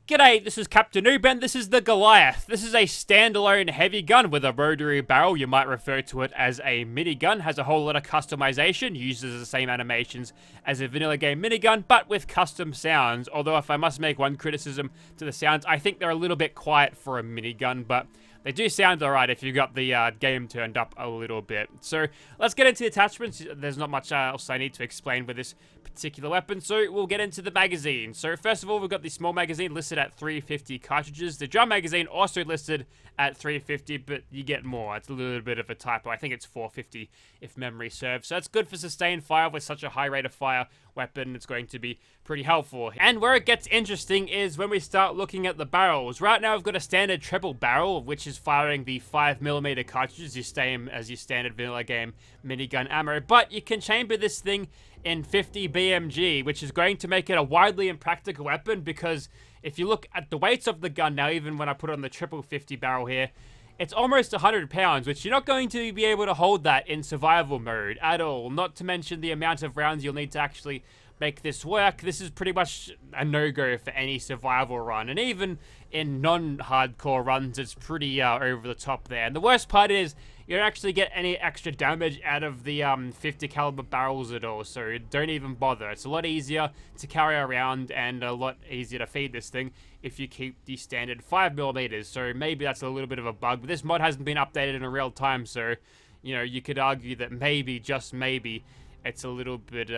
G'day, this is Captainoob and this is the Goliath. This is a standalone heavy gun with a rotary barrel. You might refer to it as a minigun. Has a whole lot of customization, uses the same animations as a vanilla game minigun, but with custom sounds. Although if I must make one criticism to the sounds, I think they're a little bit quiet for a minigun, but they do sound alright if you've got the game turned up a little bit. So let's get into the attachments. There's not much else I need to explain with this particular weapon, so we'll get into the magazine. So first of all, we've got the small magazine listed at 350 cartridges. The drum magazine also listed at 350, but you get more. It's a little bit of a typo. I think it's 450 if memory serves. So that's good for sustained fire with such a high rate of fire weapon. It's going to be pretty helpful. And where it gets interesting is when we start looking at the barrels. Right now, we've got a standard triple barrel, which is firing the 5mm cartridges, the same as your standard vanilla game minigun ammo. But you can chamber this thing in 50 BMG, which is going to make it a widely impractical weapon, because if you look at the weights of the gun now, even when I put on the triple 50 barrel here, it's almost 100 pounds, which you're not going to be able to hold that in survival mode at all. Not to mention the amount of rounds you'll need to actually make this work. This is pretty much a no-go for any survival run, and even in non-hardcore runs, it's pretty over the top there. And the worst part is, you don't actually get any extra damage out of the 50 caliber barrels at all, so don't even bother. It's a lot easier to carry around and a lot easier to feed this thing if you keep the standard 5mm, so maybe that's a little bit of a bug, but this mod hasn't been updated in a real time, so, you know, you could argue that maybe, just maybe, it's a little bit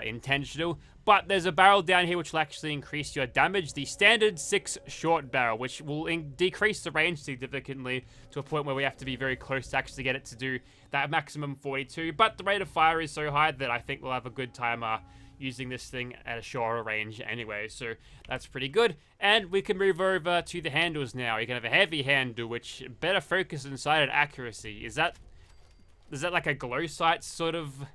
intentional. But there's a barrel down here which will actually increase your damage. The standard 6 short barrel, which will decrease the range significantly to a point where we have to be very close to actually get it to do that maximum 42. But the rate of fire is so high that I think we'll have a good time using this thing at a shorter range anyway. So that's pretty good. And we can move over to the handles now. You can have a heavy handle, which better focus and sighted accuracy. Is that like a glow sight sort of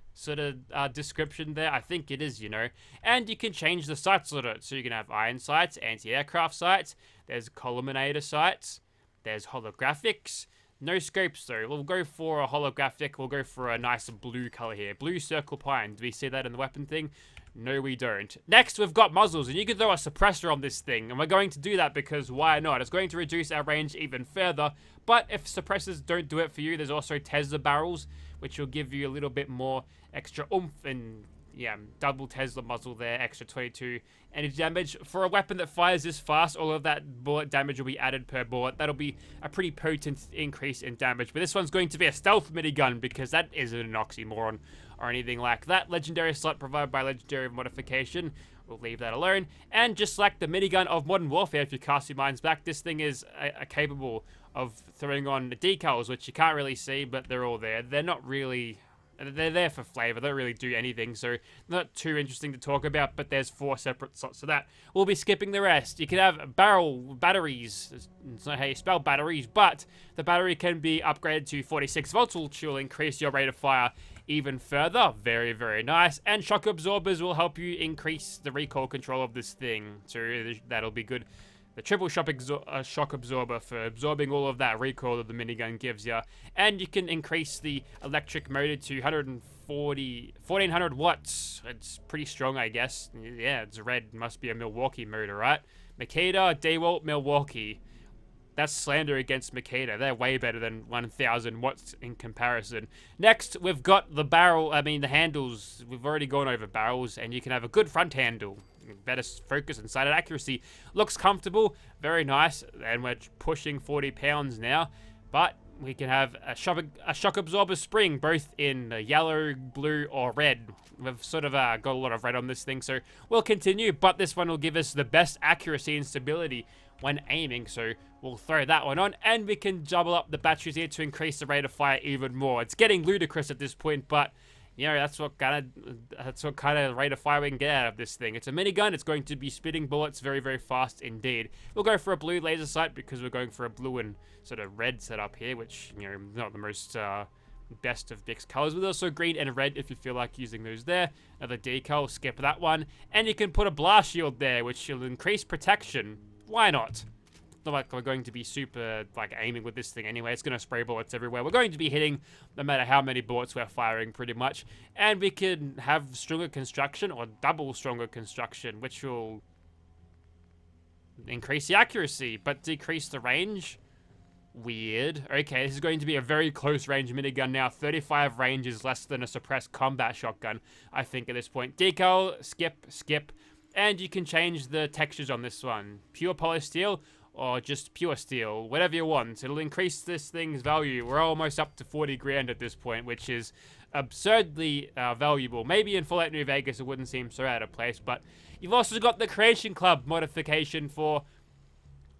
description there? I think it is, you know. And you can change the sights on it. So you can have iron sights, anti-aircraft sights, there's collimator sights, there's holographics. No scopes though. We'll go for a holographic. We'll go for a nice blue color here. Blue circle pine. Do we see that in the weapon thing? No, we don't. Next, we've got muzzles, and you can throw a suppressor on this thing, and we're going to do that because why not? It's going to reduce our range even further, but if suppressors don't do it for you, there's also Tesla barrels, which will give you a little bit more extra oomph, and yeah, double Tesla muzzle there, extra 22 energy damage. For a weapon that fires this fast, all of that bullet damage will be added per bullet. That'll be a pretty potent increase in damage, but this one's going to be a stealth minigun because that isn't an oxymoron or anything like that. Legendary slot provided by legendary modification. We'll leave that alone. And just like the minigun of Modern Warfare, if you cast your minds back, this thing is capable of throwing on decals, which you can't really see, but they're all there. They're not really... They're there for flavor. They don't really do anything, so not too interesting to talk about, but there's 4 separate slots for that. We'll be skipping the rest. You can have batteries. It's not how you spell batteries, but the battery can be upgraded to 46 volts, which will increase your rate of fire even further. Very, very nice. And shock absorbers will help you increase the recoil control of this thing, so that'll be good. The triple shock absorber for absorbing all of that recoil that the minigun gives you. And you can increase the electric motor to 1400 watts. It's pretty strong, I guess. Yeah, it's red. Must be a Milwaukee motor, right? Makita, DeWalt, Milwaukee. That's slander against Makita. They're way better than 1000 watts in comparison. Next, we've got the the handles. We've already gone over barrels, and you can have a good front handle. Better focus and sighted accuracy. Looks comfortable, very nice, and we're pushing 40 pounds now. But we can have a shock absorber spring, both in yellow, blue, or red. We've sort of got a lot of red on this thing, so we'll continue. But this one will give us the best accuracy and stability when aiming, so we'll throw that one on. And we can double up the batteries here to increase the rate of fire even more. It's getting ludicrous at this point, but you know, that's what kind of rate of fire we can get out of this thing. It's a minigun. It's going to be spitting bullets very, very fast indeed. We'll go for a blue laser sight because we're going for a blue and sort of red setup here, which, you know, not the most best of mixed colors, but also green and red if you feel like using those there. Another decal, skip that one. And you can put a blast shield there, which will increase protection. Why not? Not like we're going to be super, like, aiming with this thing anyway. It's going to spray bullets everywhere. We're going to be hitting no matter how many bullets we're firing, pretty much. And we can have stronger construction, or double stronger construction, which will increase the accuracy, but decrease the range? Weird. Okay, this is going to be a very close range minigun now. 35 range is less than a suppressed combat shotgun, I think, at this point. Decal, skip, and you can change the textures on this one. Pure polished steel or just pure steel, whatever you want. It'll increase this thing's value. We're almost up to 40 grand at this point, which is absurdly valuable. Maybe in Fallout New Vegas it wouldn't seem so out of place, but you've also got the Creation Club modification for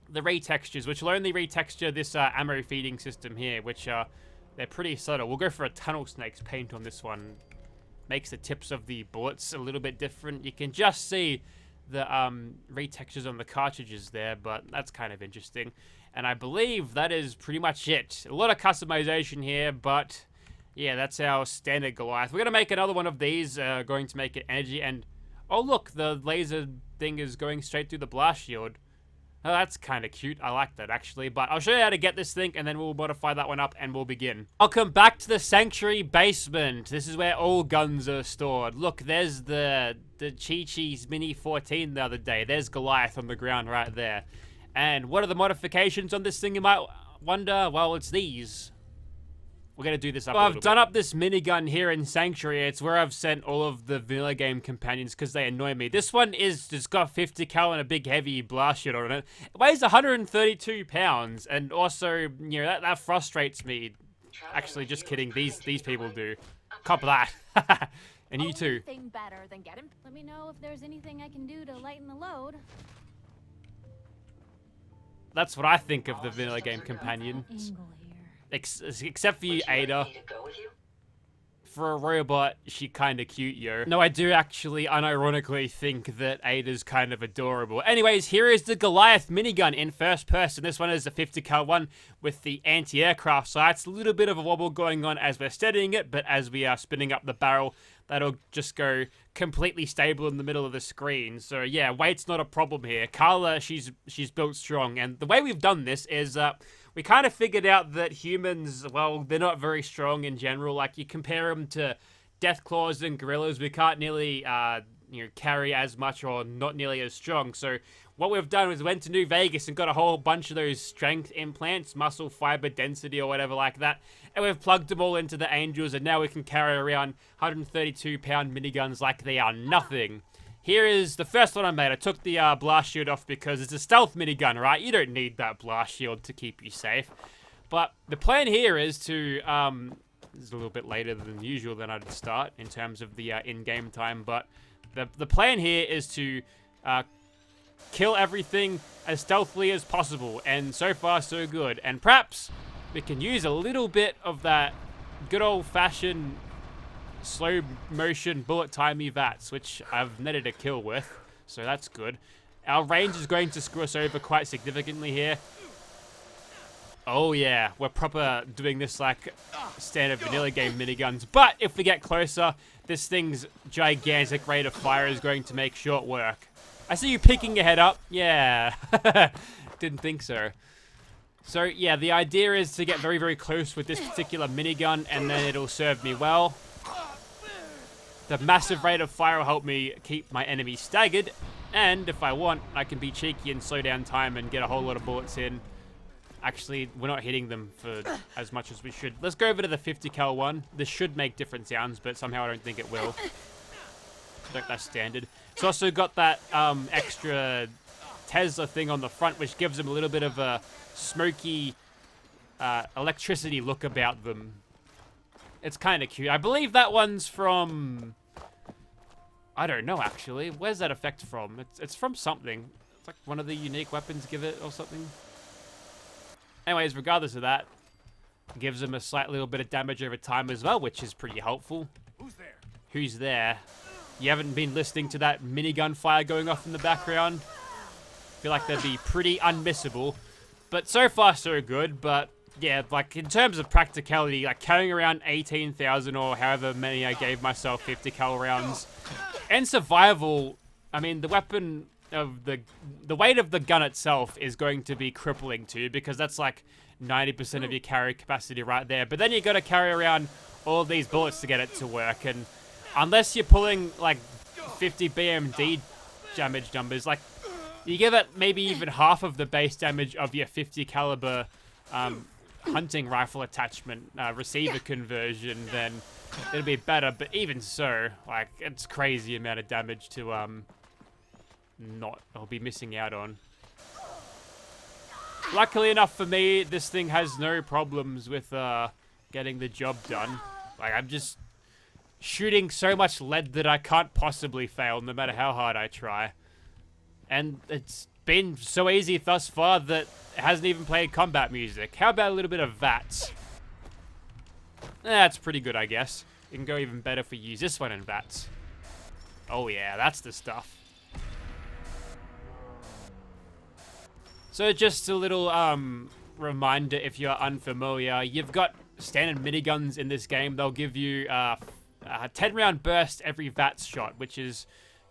the retextures, which will only retexture this ammo feeding system here, which they're pretty subtle. We'll go for a Tunnel Snake's paint on this one. Makes the tips of the bullets a little bit different. You can just see the retextures on the cartridges there, but that's kind of interesting. And I believe that is pretty much it. A lot of customization here, but yeah, that's our standard Goliath. We're going to make another one of these, going to make it energy, and oh look, the laser thing is going straight through the blast shield. Oh, that's kind of cute. I like that, actually. But I'll show you how to get this thing, and then we'll modify that one up, and we'll begin. Welcome back to the Sanctuary basement. This is where all guns are stored. Look, there's the Chi-Chi's Mini 14 the other day. There's Goliath on the ground right there. And what are the modifications on this thing, you might wonder? Well, it's these. We're going to do this up a little bit. I've done up this minigun here in Sanctuary. It's where I've sent all of the vanilla game companions because they annoy me. This one it's got 50 cal and a big heavy blast shit on it. It weighs 132 pounds, and also, you know, that frustrates me. Actually, just kidding. These people do. Cop that. And you too. Better than get him. Let me know if there's anything I can do to lighten the load. That's what I think of the vanilla game companions. Except for you, Ada. For a robot, she kinda cute, yo. No, I do actually unironically think that Ada's kind of adorable. Anyways, here is the Goliath minigun in first person. This one is a 50 cal one with the anti-aircraft sights. A little bit of a wobble going on as we're steadying it, but as we are spinning up the barrel, that'll just go completely stable in the middle of the screen. So yeah, weight's not a problem here. Carla, she's built strong, and the way we've done this is we kind of figured out that humans, well, they're not very strong in general. Like, you compare them to Deathclaws and gorillas, we can't nearly, carry as much or not nearly as strong. So what we've done is went to New Vegas and got a whole bunch of those strength implants, muscle fiber density or whatever like that. And we've plugged them all into the Angels, and now we can carry around 132-pound miniguns like they are nothing. Here is the first one I made. I took the blast shield off because it's a stealth minigun, right? You don't need that blast shield to keep you safe. But the plan here is to, this is a little bit later than usual than I'd start in terms of the in-game time, but the plan here is to kill everything as stealthily as possible, and so far so good. And perhaps we can use a little bit of that good old-fashioned slow motion bullet timey VATS, which I've netted a kill with, so that's good. Our range is going to screw us over quite significantly here. Oh yeah, we're proper doing this like standard vanilla game miniguns, but if we get closer, this thing's gigantic rate of fire is going to make short work. I see you picking your head up. Yeah, didn't think so. So yeah, the idea is to get very, very close with this particular minigun, and then it'll serve me well. The massive rate of fire will help me keep my enemies staggered, and if I want, I can be cheeky and slow down time and get a whole lot of bullets in. Actually, we're not hitting them for as much as we should. Let's go over to the 50 cal one. This should make different sounds, but somehow I don't think it will. That's standard. It's also got that extra Tesla thing on the front, which gives them a little bit of a smoky electricity look about them. It's kind of cute. I believe that one's from... I don't know, actually. Where's that effect from? It's from something. It's like one of the unique weapons give it or something. Anyways, regardless of that, gives them a slight little bit of damage over time as well, which is pretty helpful. Who's there? Who's there? You haven't been listening to that minigun fire going off in the background? I feel like that'd be pretty unmissable. But so far, so good. But yeah, like in terms of practicality, like carrying around 18,000 or however many I gave myself 50 cal rounds. And survival, I mean, the weapon of the weight of the gun itself is going to be crippling too, because that's like 90% of your carry capacity right there. But then you got to carry around all these bullets to get it to work, and unless you're pulling like 50 BMD damage numbers, like You give it maybe even half of the base damage of your 50 caliber hunting rifle attachment receiver conversion, then it'll be better. But even so, like, it's crazy amount of damage to I'll be missing out on. Luckily enough for me, this thing has no problems with getting the job done. Like, I'm just shooting so much lead that I can't possibly fail, no matter how hard I try. And it's been so easy thus far that it hasn't even played combat music. How about a little bit of VATS? That's pretty good, I guess. It can go even better if we use this one in VATS. Oh yeah, that's the stuff. So just a little reminder if you're unfamiliar, you've got standard miniguns in this game. They'll give you a 10-round burst every VATS shot, which is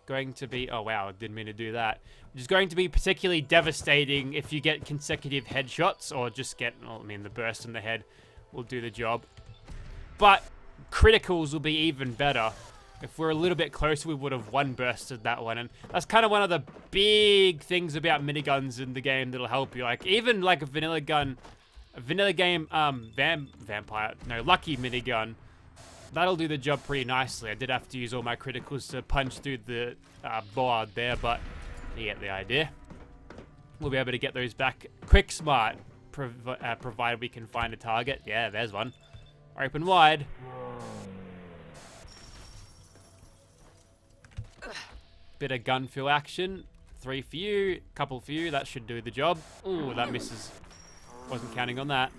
going to be, oh wow, didn't mean to do that, which is going to be particularly devastating if you get consecutive headshots or just get, well, I mean, the burst in the head will do the job. But criticals will be even better. If we're a little bit closer, we would have one bursted that one. And that's kind of one of the big things about miniguns in the game that'll help you. Like, even like a vanilla game, lucky minigun, that'll do the job pretty nicely. I did have to use all my criticals to punch through the board there, but you get the idea. We'll be able to get those back quick smart, provided we can find a target. Yeah, there's one. Open wide. Bit of gun feel action. 3 for you, couple for you. That should do the job. Ooh, that misses. Wasn't counting on that.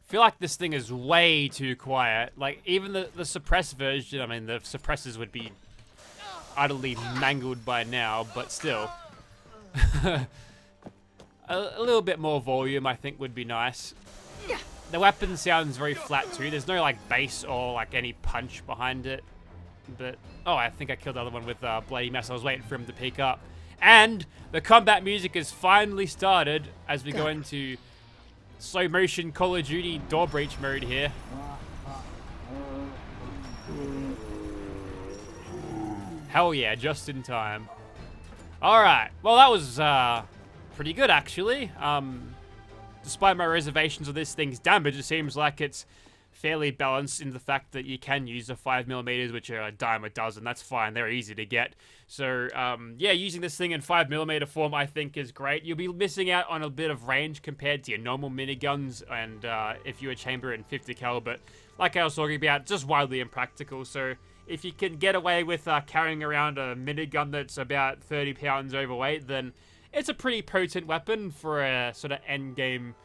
Feel like this thing is way too quiet. Like, even the suppressed version, I mean, the suppressors would be utterly mangled by now, but still. A little bit more volume, I think, would be nice. The weapon sounds very flat, too. There's no, like, bass or, like, any punch behind it. But, oh, I think I killed the other one with Bloody Mess. I was waiting for him to pick up. And the combat music has finally started as we go into slow motion Call of Duty door breach mode here. Hell yeah, just in time. Alright, well that was pretty good actually. Despite my reservations of this thing's damage, it seems like it's fairly balanced in the fact that you can use the 5mm, which are a dime a dozen. That's fine, they're easy to get. So, yeah, using this thing in 5mm form I think is great. You'll be missing out on a bit of range compared to your normal miniguns, and if you were chamber in 50 cal, but like I was talking about, just wildly impractical. So, if you can get away with carrying around a minigun that's about 30 pounds overweight, then it's a pretty potent weapon for a sort of endgame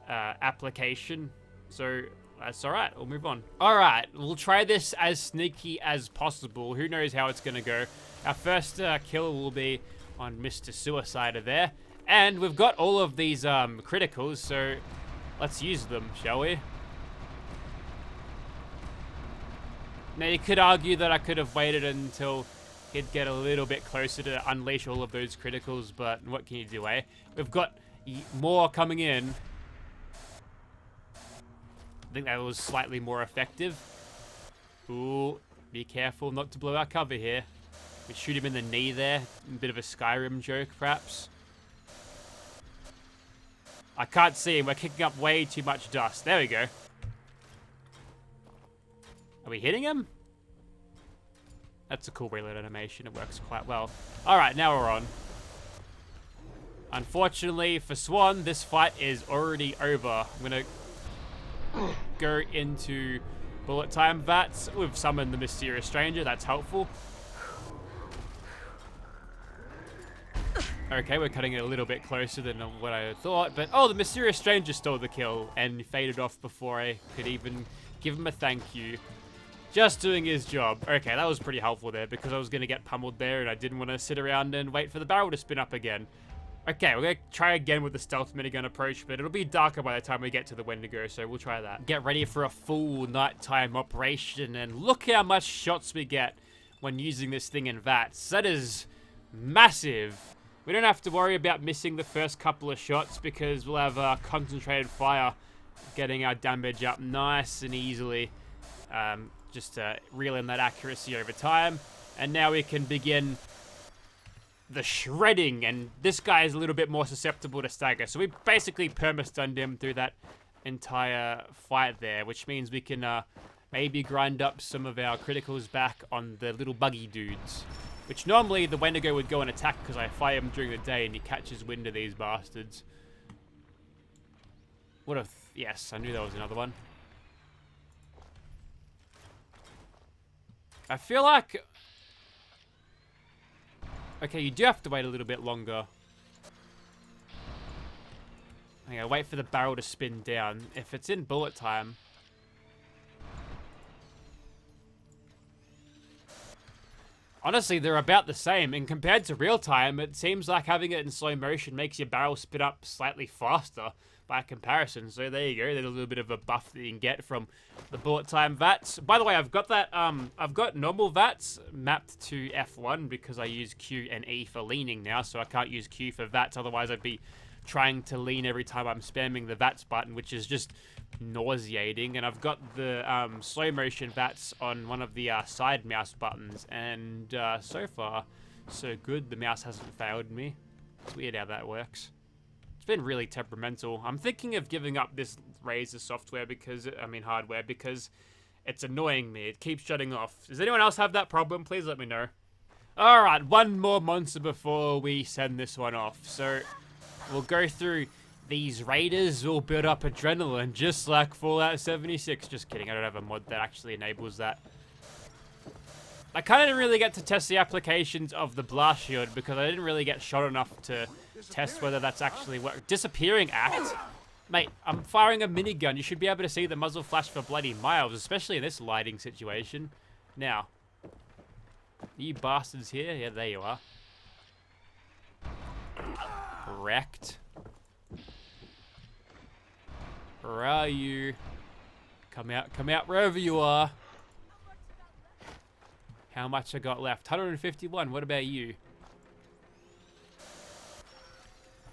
application. So, that's alright, we'll move on. Alright, we'll try this as sneaky as possible. Who knows how it's gonna go. Our first kill will be on Mr. Suicider there. And we've got all of these criticals, so let's use them, shall we? Now, you could argue that I could have waited until he'd get a little bit closer to unleash all of those criticals, but what can you do, eh? We've got more coming in. I think that was slightly more effective. Ooh, be careful not to blow our cover here. We shoot him in the knee there. A bit of a Skyrim joke, perhaps. I can't see him. We're kicking up way too much dust. There we go. Are we hitting him? That's a cool reload animation. It works quite well. Alright, now we're on. Unfortunately for Swan, this fight is already over. I'm going to go into bullet time VATS. We've summoned the Mysterious Stranger. That's helpful. Okay, we're cutting it a little bit closer than what I thought. But, oh, the Mysterious Stranger stole the kill and faded off before I could even give him a thank you. Just doing his job. Okay, that was pretty helpful there because I was going to get pummeled there and I didn't want to sit around and wait for the barrel to spin up again. Okay, we're going to try again with the stealth minigun approach, but it'll be darker by the time we get to the Wendigo, so we'll try that. Get ready for a full nighttime operation, and look how much shots we get when using this thing in VATS. That is massive. We don't have to worry about missing the first couple of shots because we'll have concentrated fire Getting our damage up nice and easily. Just reel in that accuracy over time. And now we can begin the shredding, and this guy is a little bit more susceptible to stagger. So we basically perma-stunned him through that entire fight there, which means we can maybe grind up some of our criticals back on the little buggy dudes. Which normally the Wendigo would go and attack because I fire him during the day and he catches wind of these bastards. What a... yes, I knew there was another one. I feel like... okay, you do have to wait a little bit longer. Okay, wait for the barrel to spin down. If it's in bullet time... honestly, they're about the same. And compared to real time, it seems like having it in slow motion makes your barrel spin up slightly faster by comparison. So there you go. There's a little bit of a buff that you can get from the bullet time VATs. By the way, I've got that, I've got normal VATs mapped to F1 because I use Q and E for leaning now. So I can't use Q for VATs. Otherwise, I'd be trying to lean every time I'm spamming the VATs button, which is just nauseating. And I've got the slow motion VATs on one of the side mouse buttons, and so far so good. The mouse hasn't failed me. It's weird how that works. It's been really temperamental. I'm thinking of giving up this Razer software because, I mean hardware, because it's annoying me. It keeps shutting off. Does anyone else have that problem? Please let me know. Alright, one more monster before we send this one off. So we'll go through these raiders, will build up adrenaline just like Fallout 76. Just kidding, I don't have a mod that actually enables that. I kind of didn't really get to test the applications of the blast shield because I didn't really get shot enough to test whether that's actually work. Disappearing act? Mate, I'm firing a minigun. You should be able to see the muzzle flash for bloody miles, especially in this lighting situation. Now, you bastards here? Yeah, there you are. Wrecked. Where are you? Come out wherever you are. How much I got left? 151. What about you?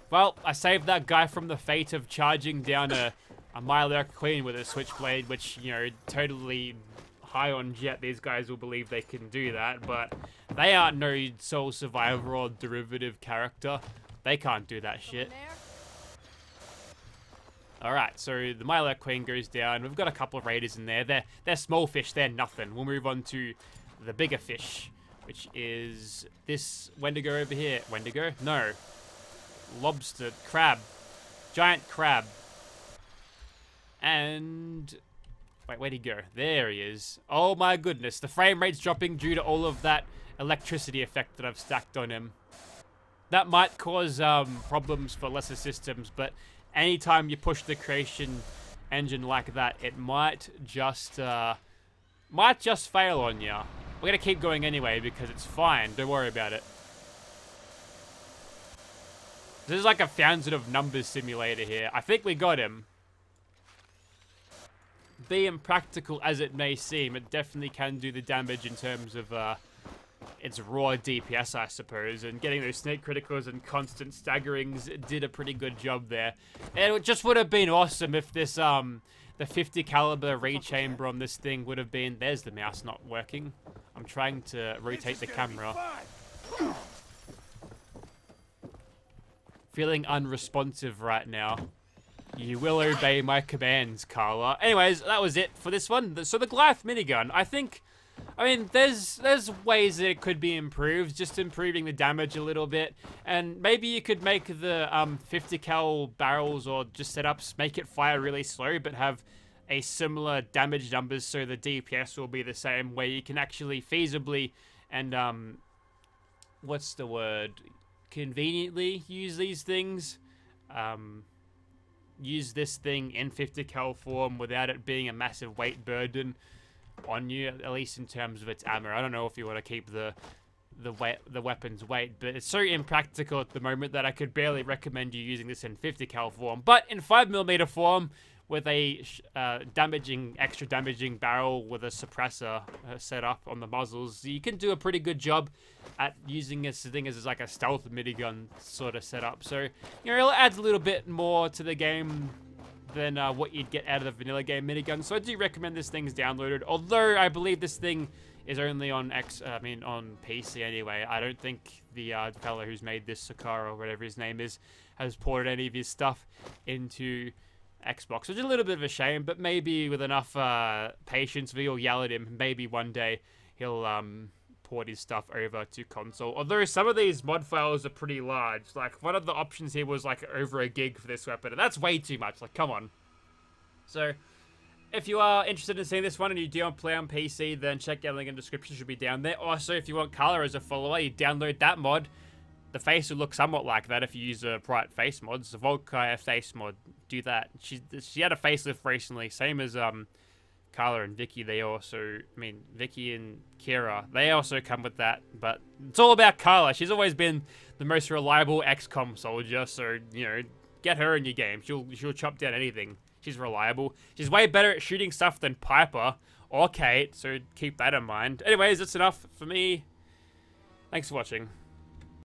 Well, I saved that guy from the fate of charging down a Milo Queen with a switchblade, which, you know, totally high on jet. These guys will believe they can do that, but they aren't no soul survivor or derivative character. They can't do that shit. Alright, so the Milo Queen goes down. We've got a couple of raiders in there. They're small fish. They're nothing. We'll move on to the bigger fish, which is this Wendigo over here. Wendigo? No. Lobster. Crab. Giant crab. And... wait, where'd he go? There he is. Oh my goodness. The frame rate's dropping due to all of that electricity effect that I've stacked on him. That might cause problems for lesser systems, but anytime you push the creation engine like that, it might just fail on you. We're gonna keep going anyway because it's fine. Don't worry about it. This is like a Fountain of Numbers simulator here. I think we got him. Be impractical as it may seem, it definitely can do the damage in terms of its raw DPS, I suppose, and getting those snake criticals and constant staggerings did a pretty good job there. And it just would have been awesome if this the 50 caliber rechamber on this thing would have been... there's the mouse not working. I'm trying to rotate the camera. Feeling unresponsive right now. You will obey my commands, Carla. Anyways, that was it for this one. So the Goliath minigun, I mean, there's ways that it could be improved, just improving the damage a little bit, and maybe you could make the 50 cal barrels or just setups, make it fire really slow, but have a similar damage numbers so the DPS will be the same, where you can actually feasibly and what's the word? Conveniently use these things. Use this thing in 50 cal form without it being a massive weight burden on you, at least in terms of its ammo. I don't know if you want to keep the weapon's weight, but it's so impractical at the moment that I could barely recommend you using this in 50 cal form. But in 5mm form, with a extra damaging barrel with a suppressor set up on the muzzles, you can do a pretty good job at using this thing as like a stealth minigun sort of setup. So, you know, it adds a little bit more to the game than what you'd get out of the vanilla game minigun. So I do recommend this thing's downloaded. Although I believe this thing is only on on PC anyway. I don't think the fellow who's made this, Sakara or whatever his name is, has ported any of his stuff into Xbox, which is a little bit of a shame, but maybe with enough patience, we'll yell at him. Maybe one day he'll port his stuff over to console. Although some of these mod files are pretty large. Like, one of the options here was like over a gig for this weapon, and that's way too much. Like, come on. So, if you are interested in seeing this one and you do play on PC, then check out the link in the description, should be down there. Also, if you want Carla as a follower, you download that mod. The face will look somewhat like that if you use a bright face mods. The Volkai face mod, do that. She had a facelift recently, same as Carla and Vikkie. They also, Vikkie and Kira, they also come with that. But it's all about Carla. She's always been the most reliable XCOM soldier, so, you know, get her in your game. She'll chop down anything. She's reliable. She's way better at shooting stuff than Piper or Kate, so keep that in mind. Anyways, that's enough for me. Thanks for watching.